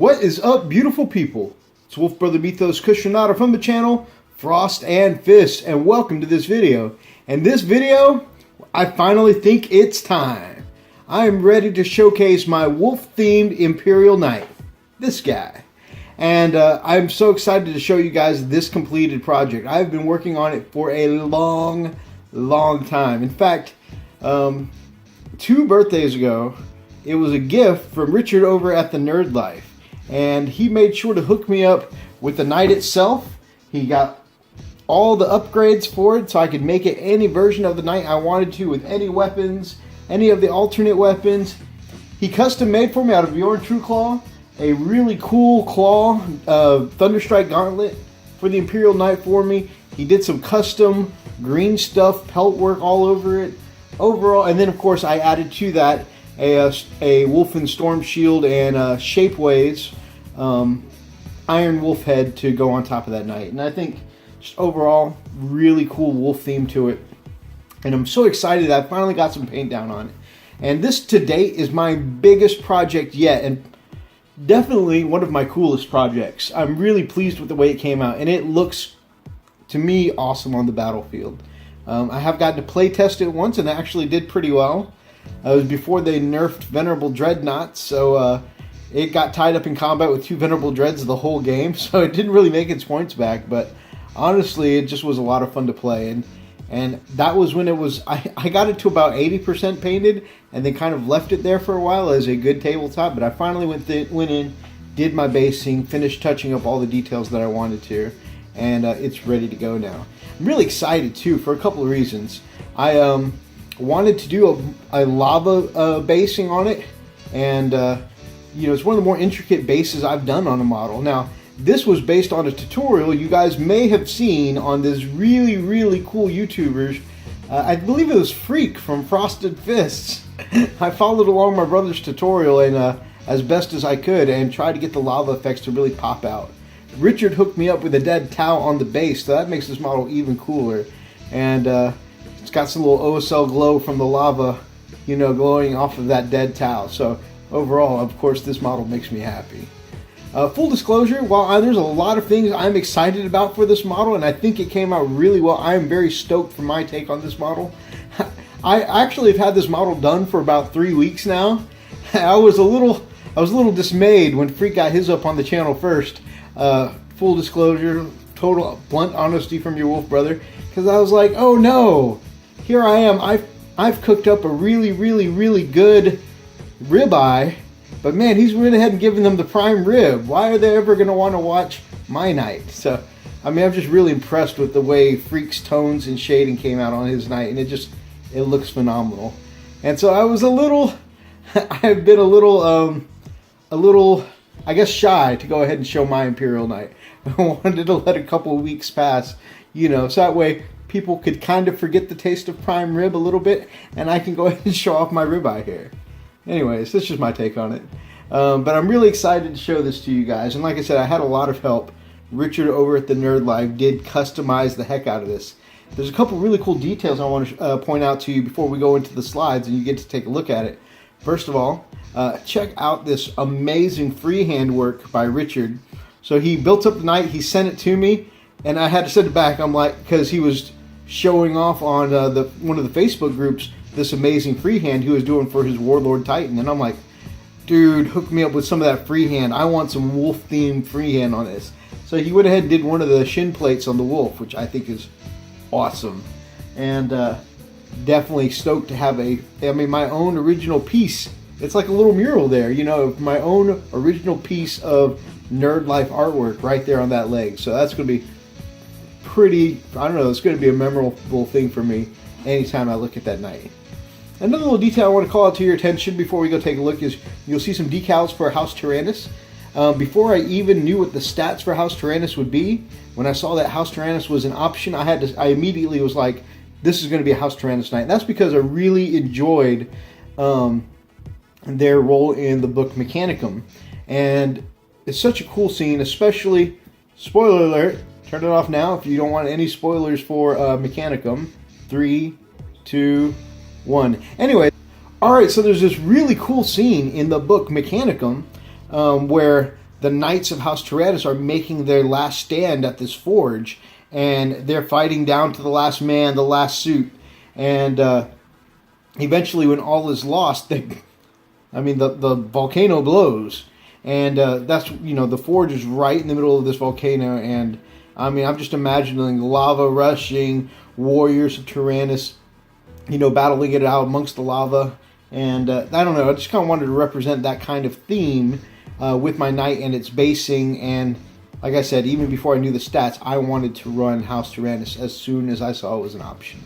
What is up, beautiful people? It's Wolfbrother Methos Cushionata from the channel Frost and Fist, and welcome to this video. And this video, I finally think it's time. I am ready to showcase my wolf-themed Imperial Knight. This guy. And I'm so excited to show you guys this completed project. I've been working on it for a long time. In fact, 2 birthdays ago, it was a gift from Richard over at the Nerd Life. And he made sure to hook me up with the Knight itself. He got all the upgrades for it so I could make it any version of the Knight I wanted to with any weapons, any of the alternate weapons. He custom made for me out of Bjorn Trueclaw a really cool claw Thunderstrike gauntlet for the Imperial Knight for me. He did some custom green stuff, pelt work all over it overall, and then of course I added to that a Wolfen Storm Shield and Shapeways Iron Wolf head to go on top of that Knight. And I think just overall really cool wolf theme to it, and I'm so excited that I finally got some paint down on it. And this to date is my biggest project yet, and definitely one of my coolest projects. I'm really pleased with the way it came out, and it looks to me awesome on the battlefield. I have gotten to play test it once and it actually did pretty well. It was before they nerfed Venerable Dreadnought, so it got tied up in combat with 2 Venerable Dreads the whole game, so it didn't really make its points back, but honestly it just was a lot of fun to play. And that was when it was, I got it to about 80% painted and then kind of left it there for a while as a good tabletop, but I finally went in, did my basing, finished touching up all the details that I wanted to, and it's ready to go now. I'm really excited too for a couple of reasons. I wanted to do a lava basing on it, and you know, it's one of the more intricate bases I've done on a model. Now, this was based on a tutorial you guys may have seen on this really cool YouTubers. I believe it was Freak from Frosted Fists. I followed along my brother's tutorial and as best as I could and tried to get the lava effects to really pop out. Richard hooked me up with a dead Tau on the base, so that makes this model even cooler. And it's got some little OSL glow from the lava, you know, glowing off of that dead Tau. So overall, of course, this model makes me happy. Full disclosure, while there's a lot of things I'm excited about for this model, and I think it came out really well, I am very stoked for my take on this model. I actually have had this model done for about 3 weeks now. I was a little dismayed when Freak got his up on the channel first. Full disclosure, total blunt honesty from your wolf brother, because I was like, oh no, here I am. I've cooked up a really good ribeye. But man, he's went ahead and given them the prime rib. Why are they ever going to want to watch my Knight? So, I mean, I'm just really impressed with the way Freak's tones and shading came out on his Knight, and it looks phenomenal. And so I was I've been a little, I guess, shy to go ahead and show my Imperial Knight. I wanted to let a couple of weeks pass, you know, so that way people could kind of forget the taste of prime rib a little bit, and I can go ahead and show off my ribeye here. Anyways, that's just my take on it. But I'm really excited to show this to you guys. And like I said, I had a lot of help. Richard over at the Nerd Life did customize the heck out of this. There's a couple really cool details I want to point out to you before we go into the slides and you get to take a look at it. First of all, check out this amazing freehand work by Richard. So he built up the Knight, he sent it to me, and I had to send it back. I'm like, because he was showing off on one of the Facebook groups this amazing freehand he was doing for his Warlord Titan, and I'm like, dude, hook me up with some of that freehand. I want some wolf themed freehand on this. So he went ahead and did one of the shin plates on the wolf, which I think is awesome, and definitely stoked to have my own original piece. It's like a little mural there, you know, my own original piece of Nerd Life artwork right there on that leg. So that's going to be pretty, I don't know, it's going to be a memorable thing for me anytime I look at that Knight. Another little detail I want to call out to your attention before we go take a look is you'll see some decals for House Taranis. Before I even knew what the stats for House Taranis would be, when I saw that House Taranis was an option, I immediately was like, this is going to be a House Taranis Knight. And that's because I really enjoyed their role in the book Mechanicum. And it's such a cool scene, especially, spoiler alert, turn it off now if you don't want any spoilers for Mechanicum. 3, 2, 1. Anyway, alright, so there's this really cool scene in the book Mechanicum where the Knights of House Taranis are making their last stand at this forge, and they're fighting down to the last man, the last suit, and eventually, when all is lost, the volcano blows, and that's, the forge is right in the middle of this volcano, and I'm just imagining lava rushing, warriors of Taranis, battling it out amongst the lava, and I don't know, I just kind of wanted to represent that kind of theme with my knight and its basing, and like I said, even before I knew the stats, I wanted to run House Taranis as soon as I saw it was an option.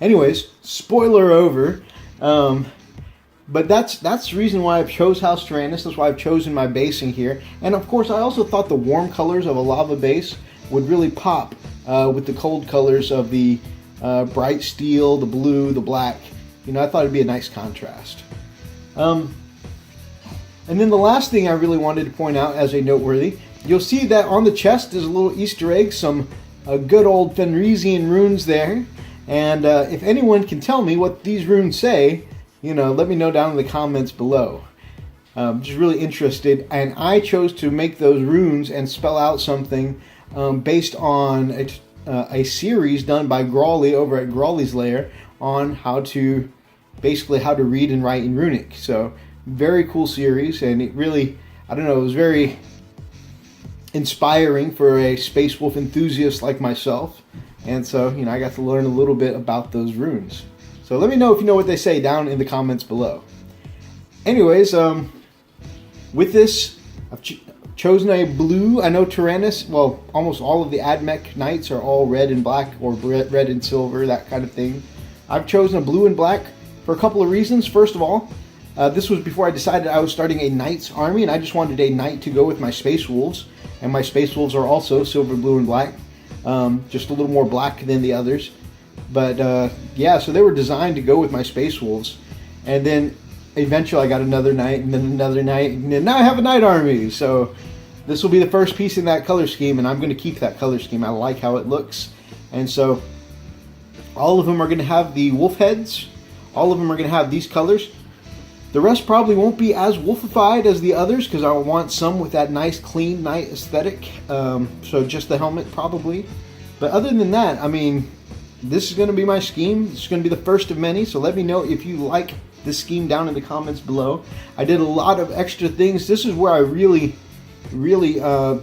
Anyways, spoiler over. But that's the reason why I've chose House Taranis. That's why I've chosen my basing here. And of course, I also thought the warm colors of a lava base would really pop with the cold colors of the bright steel, the blue, the black. I thought it'd be a nice contrast. And then the last thing I really wanted to point out as a noteworthy, you'll see that on the chest there's a little Easter egg, some good old Fenrisian runes there. And if anyone can tell me what these runes say, let me know down in the comments below. Just really interested. And I chose to make those runes and spell out something based on a series done by Grawley over at Grawley's Lair on how to read and write in runic. So very cool series, and it really, it was very inspiring for a Space Wolf enthusiast like myself. And so, I got to learn a little bit about those runes. So let me know if you know what they say down in the comments below. Anyways, with this, I've chosen a blue. I know Taranis, well, almost all of the Admech Knights are all red and black, or red and silver, that kind of thing. I've chosen a blue and black for a couple of reasons. First of all, this was before I decided I was starting a Knight's army, and I just wanted a Knight to go with my Space Wolves. And my Space Wolves are also silver, blue, and black. Just a little more black than the others. But yeah, so they were designed to go with my Space Wolves. And then eventually I got another Knight, and then another Knight, and then now I have a Knight army. So this will be the first piece in that color scheme, and I'm going to keep that color scheme. I like how it looks. And so all of them are going to have the wolf heads. All of them are going to have these colors. The rest probably won't be as wolfified as the others, because I want some with that nice clean knight aesthetic. So just the helmet probably. But other than that, this is going to be my scheme. It's going to be the first of many. So let me know if you like this scheme down in the comments below. I did a lot of extra things. This is where I really feel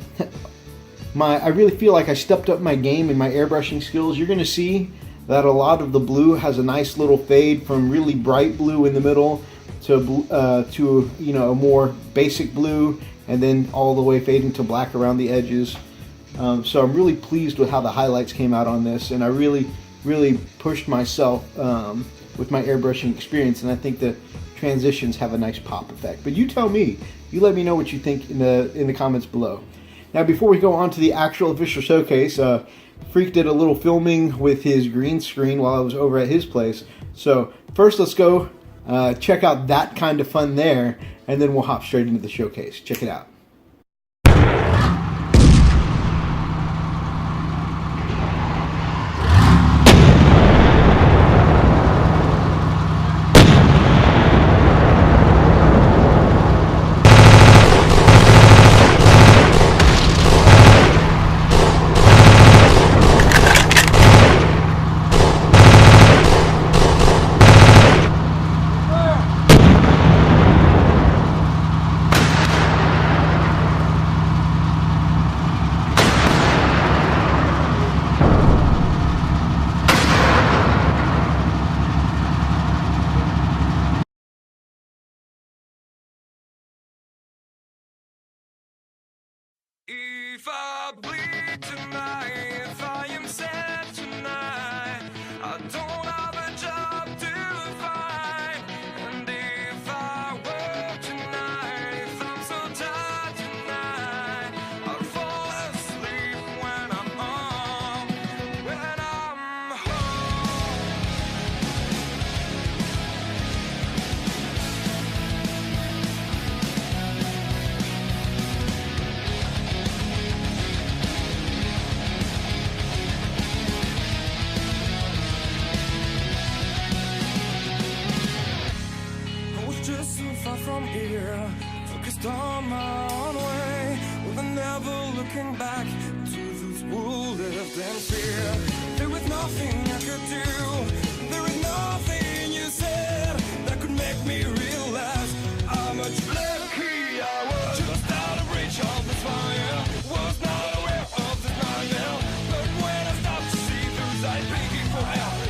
like I stepped up my game and my airbrushing skills. You're going to see that a lot of the blue has a nice little fade from really bright blue in the middle to a more basic blue, and then all the way fading to black around the edges. So I'm really pleased with how the highlights came out on this, and I really pushed myself with my airbrushing experience, and I think the transitions have a nice pop effect. But you tell me, you let me know what you think in the comments below. Now, before we go on to the actual official showcase, Freak did a little filming with his green screen while I was over at his place. So first, let's go check out that kind of fun there, and then we'll hop straight into the showcase. Check it out. If I bleed tonight, if I am sad tonight, I don't have a job to find. And if I work tonight, if I'm so tired tonight, I'll fall asleep when I'm home, when I'm home. Just so far from here, focused on my own way. and never looking back to those who lived in fear. There was nothing I could do, there was nothing you said that could make me realize how much lucky I was. Just out of reach of the fire, was not aware of the nightmare. But when I stopped to see those eyes begging for help,